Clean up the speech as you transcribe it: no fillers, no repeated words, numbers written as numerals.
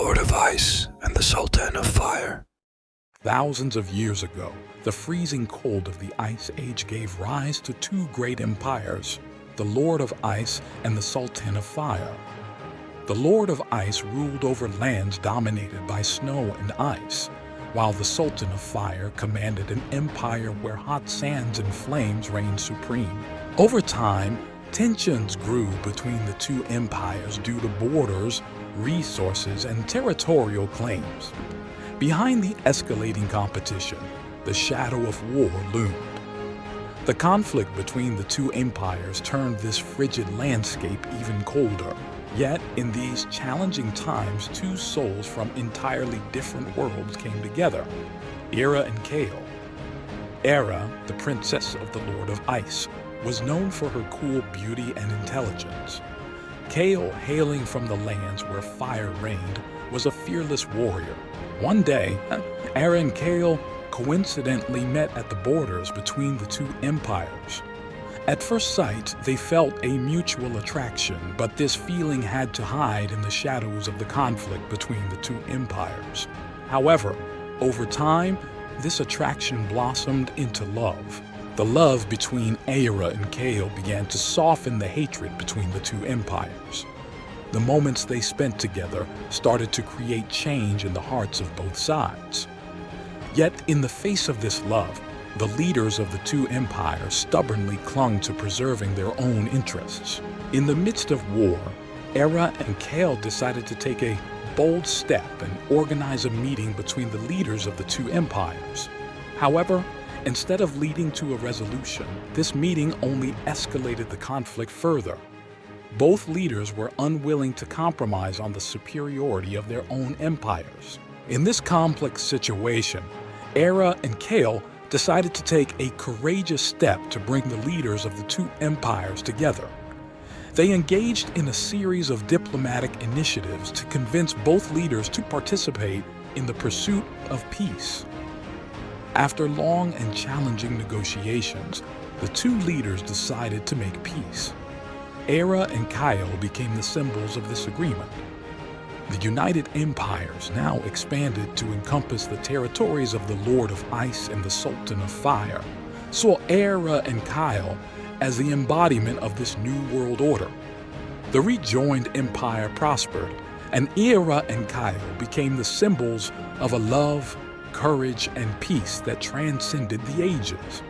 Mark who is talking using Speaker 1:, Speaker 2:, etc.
Speaker 1: Lord of Ice and the Sultan of Fire.
Speaker 2: Thousands of years ago, the freezing cold of the Ice Age gave rise to two great empires, the Lord of Ice and the Sultan of Fire. The Lord of Ice ruled over lands dominated by snow and ice, while the Sultan of Fire commanded an empire where hot sands and flames reigned supreme. Over time, tensions grew between the two empires due to borders, resources, and territorial claims. Behind the escalating competition, the shadow of war loomed. The conflict between the two empires turned this frigid landscape even colder. Yet, in these challenging times, two souls from entirely different worlds came together, Eira and Kael. Eira, the princess of the Lord of Ice, was known for her cool beauty and intelligence. Kael, hailing from the lands where fire reigned, was a fearless warrior. One day, Eira and Kael coincidentally met at the borders between the two empires. At first sight, they felt a mutual attraction, but this feeling had to hide in the shadows of the conflict between the two empires. However, over time, this attraction blossomed into love. The love between Eira and Kael began to soften the hatred between the two empires. The moments they spent together started to create change in the hearts of both sides. Yet, in the face of this love, the leaders of the two empires stubbornly clung to preserving their own interests. In the midst of war, Eira and Kael decided to take a bold step and organize a meeting between the leaders of the two empires. However, instead of leading to a resolution, this meeting only escalated the conflict further. Both leaders were unwilling to compromise on the superiority of their own empires. In this complex situation, Eira and Kael decided to take a courageous step to bring the leaders of the two empires together. They engaged in a series of diplomatic initiatives to convince both leaders to participate in the pursuit of peace. After long and challenging negotiations, the two leaders decided to make peace. Eira and Kael became the symbols of this agreement. The United Empires now expanded to encompass the territories of the Lord of Ice and the Sultan of Fire, saw Eira and Kael as the embodiment of this new world order. The rejoined empire prospered, and Eira and Kael became the symbols of a love, courage, and peace that transcended the ages.